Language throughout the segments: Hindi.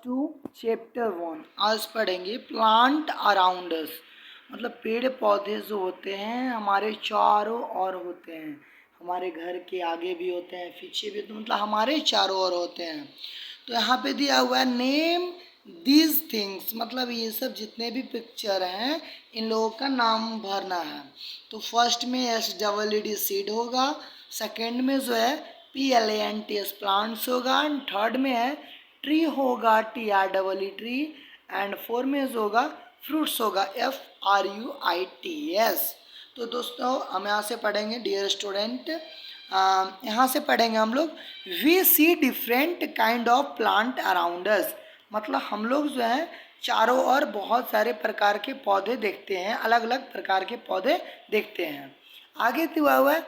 To chapter 1। आज पढ़ेंगे प्लांट अराउंड अस, मतलब पेड़ पौधे जो होते हैं हमारे चारों ओर होते हैं। हमारे घर के आगे भी होते हैं, पीछे भी होते हैं, मतलब हमारे चारों ओर होते हैं। तो यहाँ पे दिया हुआ है नेम दीज थिंग्स, मतलब ये सब जितने भी पिक्चर हैं इन लोगों का नाम भरना है। तो फर्स्ट में SEED सीड होगा, सेकेंड में जो है PLANTS प्लांट्स होगा, एंड थर्ड में है ट्री होगा TREE ट्री, एंड फोर में जो होगा फ्रूट्स होगा FRUITS। तो दोस्तों हम यहाँ से पढ़ेंगे डियर स्टूडेंट, यहाँ से पढ़ेंगे हम लोग we see different kind of plant around us, मतलब हम लोग जो है चारों ओर बहुत सारे प्रकार के पौधे देखते हैं, अलग अलग प्रकार के पौधे देखते हैं। आगे दिया हुआ है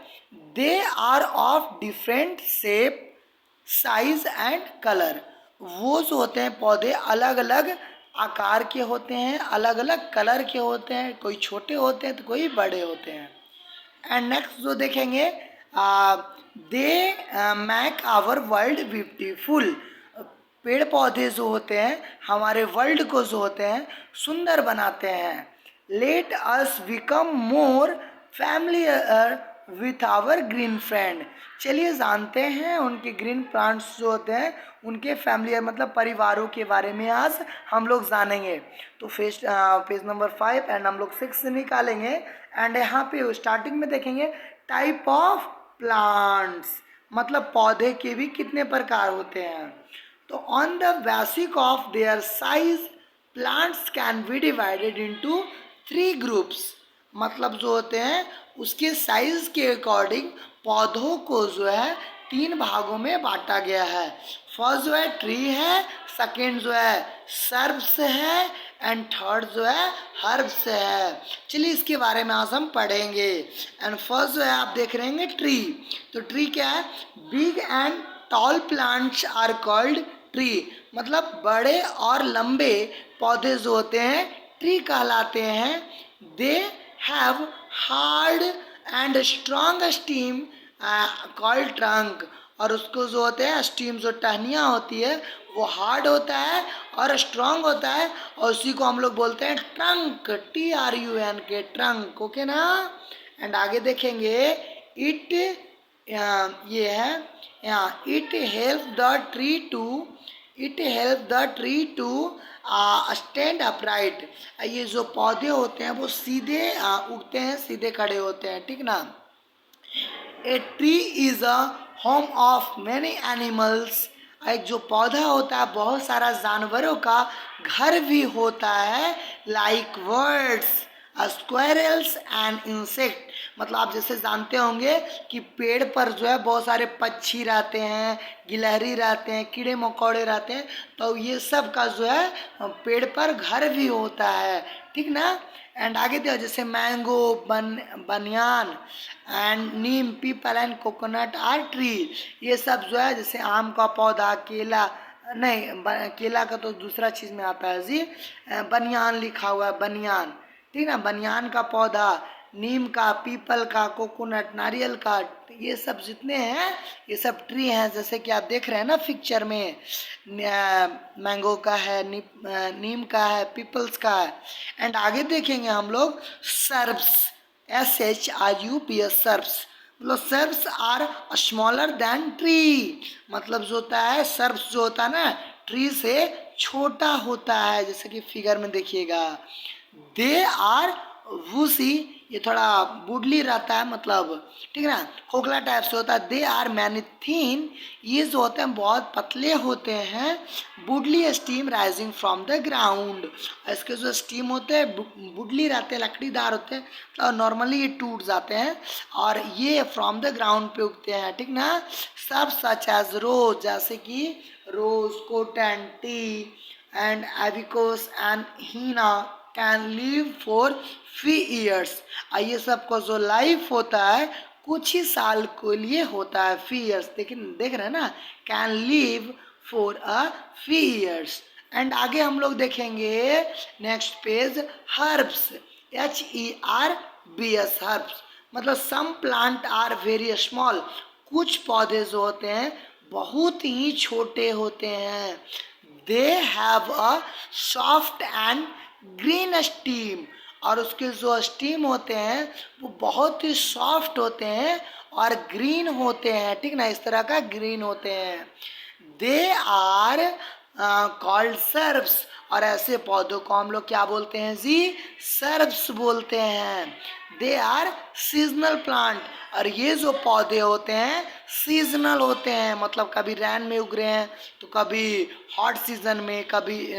they are of different shape size and colour, वो जो होते हैं पौधे अलग अलग आकार के होते हैं, अलग अलग कलर के होते हैं, कोई छोटे होते हैं तो कोई बड़े होते हैं। एंड नेक्स्ट जो देखेंगे they make our world beautiful, पेड़ पौधे जो होते हैं हमारे वर्ल्ड को जो होते हैं सुंदर बनाते हैं। Let us become more familiar with our green friend, चलिए जानते हैं उनके ग्रीन प्लांट्स जो होते हैं उनके फैमिलियर मतलब परिवारों के बारे में आज हम लोग जानेंगे। तो पेज नंबर 5 एंड हम लोग 6 निकालेंगे। एंड यहाँ पे स्टार्टिंग में देखेंगे टाइप ऑफ प्लांट्स, मतलब पौधे के भी कितने प्रकार होते हैं। तो on the basic of their size plants can be divided into 3 groups, मतलब जो होते हैं उसके साइज के अकॉर्डिंग पौधों को जो है 3 भागों में बांटा गया है। फर्स्ट जो है ट्री है, सेकेंड जो है सर्ब्स है, एंड थर्ड जो है हर्ब्स है। चलिए इसके बारे में आज हम पढ़ेंगे। एंड फर्स्ट जो है आप देख रहे हैं ट्री, तो ट्री क्या है, big and tall plants are called tree, मतलब बड़े और लंबे पौधे जो होते हैं ट्री कहलाते हैं। They have hard and strong steam called trunk, और उसको जो होते हैं स्टीम जो टहनियाँ होती है वो हार्ड होता है और स्ट्रॉन्ग होता है, और उसी को हम लोग बोलते हैं ट्रंक, TRUNK ट्रंक, ओके ना। एंड आगे देखेंगे इट ये है यहाँ it help the tree to stand upright, ये जो पौधे होते हैं वो सीधे उगते हैं, सीधे खड़े होते हैं, ठीक ना। A tree is a home of many animals, एक जो पौधा होता है बहुत सारा जानवरों का घर भी होता है, like birds squirrels and insect, मतलब आप जैसे जानते होंगे कि पेड़ पर जो है बहुत सारे पक्षी रहते हैं, गिलहरी रहते हैं, कीड़े मकोड़े रहते हैं, तो ये सब का जो है पेड़ पर घर भी होता है, ठीक ना। एंड आगे देखो जैसे mango banyan and neem peepal and coconut are tree, ये सब जो है जैसे आम का पौधा, केला नहीं केला का तो दूसरा चीज़ में आता है जी, बनियान लिखा हुआ है बनियान, ठीक ना, बनियान का पौधा, नीम का, पीपल का, कोकोनट नारियल का, ये सब जितने हैं ये सब ट्री हैं, जैसे कि आप देख रहे हैं ना पिक्चर में, मैंगो का है, नीम का है, पीपल्स का है। एंड आगे देखेंगे हम लोग सर्ब्स, SHRUBS सर्ब्स, मतलब shrubs are smaller than tree, मतलब जो होता है सर्ब्स जो होता है ना ट्री से छोटा होता है, जैसे कि फिगर में देखिएगा। दे आर वूसी, ये थोड़ा बुडली रहता है, मतलब ठीक है ना, खोखला टाइप से होता है। दे आर मैनी थीन, ये जो होते हैं बहुत पतले होते हैं। बुडली steam rising from the ground, इसके जो स्टीम होते हैं बुडली रहते हैं, लकड़ीदार होते हैं, तो नॉर्मली ये टूट जाते हैं और ये फ्रॉम द ग्राउंड पे उगते हैं, ठीक ना। सब सच एज रोज, जैसे कि रोज, कॉटन, टी एंड एविकोस and henna can live for few years, ये सब का जो लाइफ होता है कुछ ही साल के लिए होता है, फ्यू ईयर्स, लेकिन देख रहे हैं ना, can live for a few years. And आगे हम लोग देखेंगे next page herbs, HERBS herbs, मतलब some plant are very small, कुछ पौधे जो होते हैं बहुत ही छोटे होते हैं। They have a soft and green steam, और उसके जो स्टीम होते हैं वो बहुत ही सॉफ्ट होते हैं और ग्रीन होते हैं, ठीक ना, इस तरह का ग्रीन होते हैं। दे आर कॉल्ड सर्ब्स, और ऐसे पौधों को हम लोग क्या बोलते हैं जी, सर्ब्स बोलते हैं। दे आर सीजनल प्लांट, और ये जो पौधे होते हैं सीजनल होते हैं, मतलब कभी रैन में उग रहे हैं तो कभी हॉट सीजन में, कभी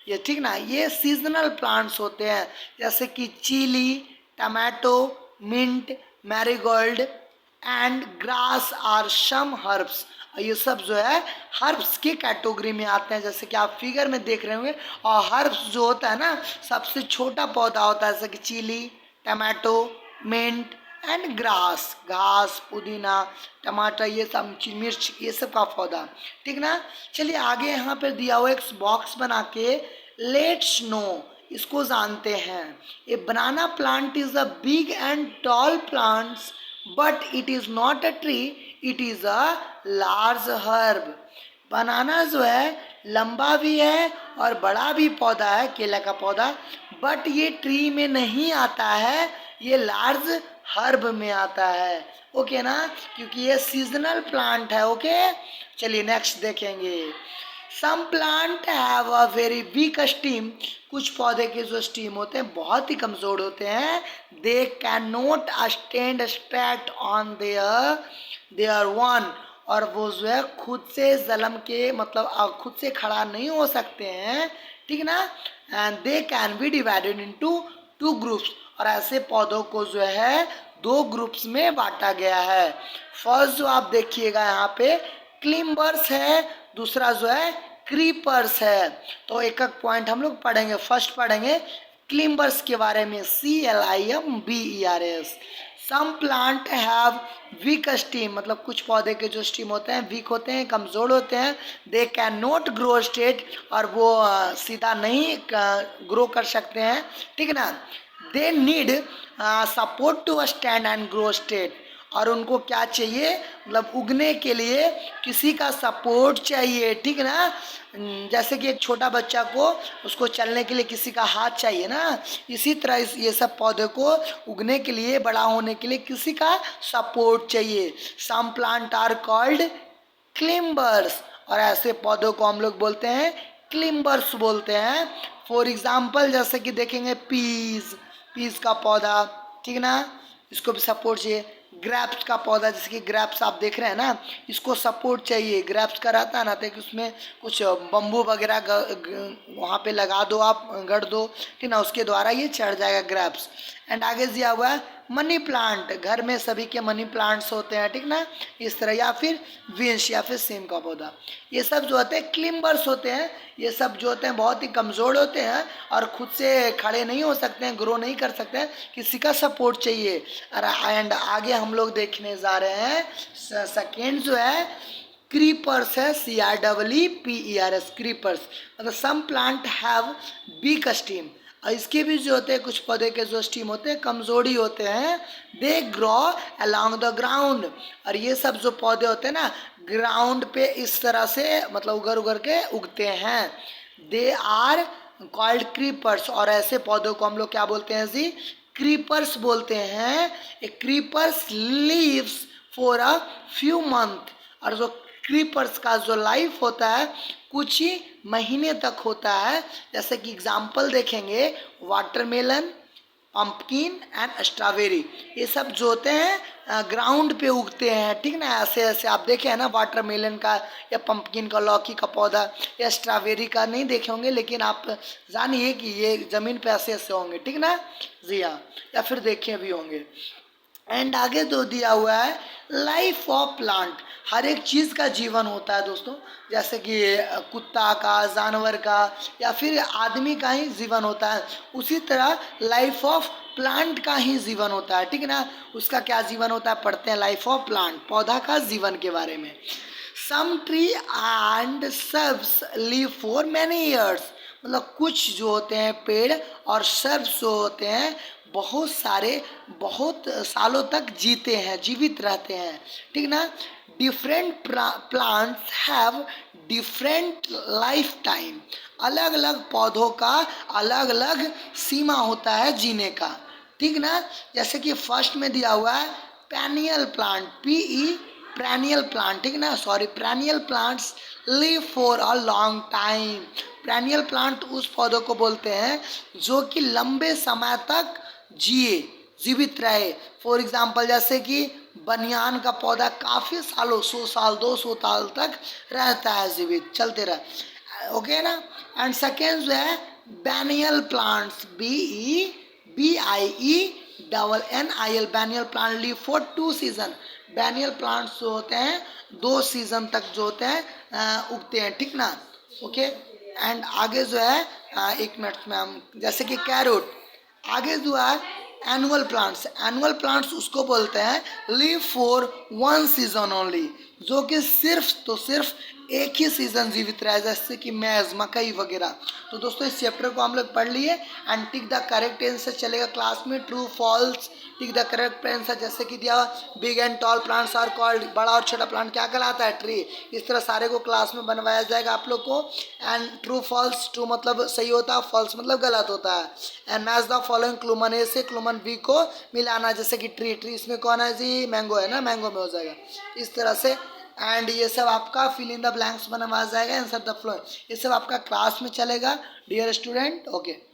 ये, ठीक ना, ये सीजनल प्लांट्स होते हैं, जैसे कि chilli, tomato, mint, marigold and grass are some herbs. ये सब जो है हर्ब्स की कैटेगरी में आते हैं, जैसे कि आप फिगर में देख रहे होंगे। और हर्ब्स जो होता है ना, सबसे छोटा पौधा होता है, जैसे कि chilli, tomato, mint and grass, घास, पुदीना, टमाटर, ये सब, मिर्च, ये सब का पौधा, ठीक ना। चलिए आगे यहाँ पर दिया हुआ एक बॉक्स बना के लेट्स नो, इसको जानते हैं। A banana plant is a big and tall plants but it is not a tree, it is a large herb. Banana जो है लंबा भी है और बड़ा भी पौधा है, केला का पौधा, बट ये ट्री में नहीं आता है, ये लार्ज हर्ब में आता है। ओके ना, क्योंकि ये सीजनल प्लांट है। ओके, चलिए नेक्स्ट देखेंगे। Some plant have a very weak stem, कुछ पौधे के जो स्टीम होते हैं बहुत ही कमजोर होते हैं। They can not stand straight on their one, और वो जो है खुद से जलम के, मतलब खुद से खड़ा नहीं हो सकते हैं, ठीक ना। And they can be divided into two groups, और ऐसे पौधों को जो है दो ग्रुप्स में बांटा गया है। फर्स्ट जो आप देखिएगा यहाँ पे क्लिम्बर्स है, दूसरा जो है क्रीपर्स है। तो एक एक पॉइंट हम लोग पढ़ेंगे। फर्स्ट पढ़ेंगे क्लिम्बर्स के बारे में, CLIMBERS। Some plant have weak stem, मतलब कुछ पौधे के जो स्टीम होते हैं वीक होते हैं, कमजोर होते हैं। They can not grow straight, और वो सीधा नहीं ग्रो कर सकते हैं, ठीक ना। They need support to stand and grow straight, और उनको क्या चाहिए, मतलब उगने के लिए किसी का सपोर्ट चाहिए, ठीक ना। जैसे कि एक छोटा बच्चा को, उसको चलने के लिए किसी का हाथ चाहिए ना, इसी तरह ये सब पौधे को उगने के लिए, बड़ा होने के लिए किसी का सपोर्ट चाहिए। सम प्लांट आर कॉल्ड क्लिम्बर्स, और ऐसे पौधों को हम लोग बोलते हैं क्लिम्बर्स बोलते हैं। फॉर एग्जाम्पल जैसे कि देखेंगे पीस का पौधा, ठीक ना, इसको भी सपोर्ट चाहिए। ग्रेप्स का पौधा, जैसे कि ग्रेप्स आप देख रहे हैं ना, इसको सपोर्ट चाहिए। ग्रेप्स का रहता है ना, तो उसमें कुछ बम्बू वगैरह वहाँ पे लगा दो, आप गड़ दो, ठीक ना, उसके द्वारा ये चढ़ जाएगा ग्रेप्स। एंड आगे दिया हुआ है मनी प्लांट, घर में सभी के मनी प्लांट्स होते हैं, ठीक ना, इस तरह, या फिर विंश या फिर सेम का पौधा। ये सब जो होते हैं क्लिम्बर्स होते हैं। ये सब जो होते हैं बहुत ही कमज़ोर होते हैं और खुद से खड़े नहीं हो सकते हैं, ग्रो नहीं कर सकते हैं, किसी का सपोर्ट चाहिए। एंड आगे हम लोग देखने जा रहे हैं सेकेंड जो है क्रीपर्स है, CREEPERS, क्रीपर्स। मतलब some plant have weak stem, और इसके भी जो होते हैं कुछ पौधे के जो स्टीम होते हैं कमजोरी होते हैं। They grow along the ground, और ये सब जो पौधे होते हैं ना ग्राउंड पे इस तरह से, मतलब उगर उगर के उगते हैं। दे आर कॉल्ड क्रीपर्स, और ऐसे पौधों को हम लोग क्या बोलते हैं जी, क्रीपर्स बोलते हैं। A creepers leaves for a few month, और जो क्रीपर्स का जो लाइफ होता है कुछ ही महीने तक होता है। जैसे कि एग्जाम्पल देखेंगे वाटरमेलन, पंपकिन एंड स्ट्रॉबेरी, ये सब जो होते हैं ग्राउंड पे उगते हैं, ठीक ना। ऐसे ऐसे आप देखे हैं ना वाटरमेलन का या पंपकिन का, लौकी का पौधा, या स्ट्रॉबेरी का नहीं देखे होंगे, लेकिन आप जानिए कि ये ज़मीन पे ऐसे ऐसे होंगे, ठीक ना जी हाँ, या फिर देखे भी होंगे। एंड आगे दो दिया हुआ है लाइफ ऑफ प्लांट, हर एक चीज़ का जीवन होता है दोस्तों, जैसे कि कुत्ता का, जानवर का, या फिर आदमी का ही जीवन होता है, उसी तरह लाइफ ऑफ प्लांट का ही जीवन होता है, ठीक ना। उसका क्या जीवन होता है, पढ़ते हैं लाइफ ऑफ प्लांट, पौधा का जीवन के बारे में। Some tree and shrubs live for many years, मतलब कुछ जो होते हैं पेड़ और सर्ब्स जो होते हैं बहुत सालों तक जीते हैं, जीवित रहते हैं, ठीक ना। Different plants have different life time, अलग अलग पौधों का अलग अलग सीमा होता है जीने का, ठीक ना। जैसे कि फर्स्ट में दिया हुआ है पेनियल प्लांट, PE पेनियल प्लांट, ठीक ना, sorry पेनियल plants live for a long time. पेनियल plant उस पौधों को बोलते हैं जो कि लंबे समय तक जिए, जीवित रहे। फॉर एग्जाम्पल जैसे कि बनियान का पौधा काफ़ी सालों, 100 साल 200 साल तक रहता है, जीवित चलते रहे, ओके ना। एंड सेकेंड जो है biennial plants, BIENNIL, biennial plant live for 2 season. Biennial plants जो होते हैं 2 सीजन तक जो होते हैं उगते हैं, ठीक ना, ओके। एंड आगे जो है 1 मिनट में हम, जैसे कि कैरोट, आगे जो है एनुअल प्लांट्स, एनुअल प्लांट्स उसको बोलते हैं लिव फॉर 1 सीजन ओनली, जो कि सिर्फ तो सिर्फ एक ही सीजन जीवित रहा है, जैसे कि मैज, मकई वगैरह। तो दोस्तों इस चैप्टर को हम लोग पढ़ लिए। And tick the correct answer चलेगा क्लास में, true false, tick the correct answer, जैसे कि दिया big and tall plants are called, बड़ा और छोटा प्लांट क्या कहलाता है, ट्री। इस तरह सारे को क्लास में बनवाया जाएगा आप लोग को। एंड ट्रू फॉल्स, ट्रू मतलब सही होता है, फॉल्स मतलब गलत होता है। एंड मैच द फॉलोइंग, क्लूमन ए से क्लूमन बी को मिलाना, जैसे कि ट्री, ट्री इसमें कौन है जी, मैंगो है ना, मैंगो में हो जाएगा इस तरह से। एंड ये सब आपका फिल इन द ब्लैंक्स बनवा जाएगा, आंसर द फ्लो, ये सब आपका क्लास में चलेगा डियर स्टूडेंट, ओके।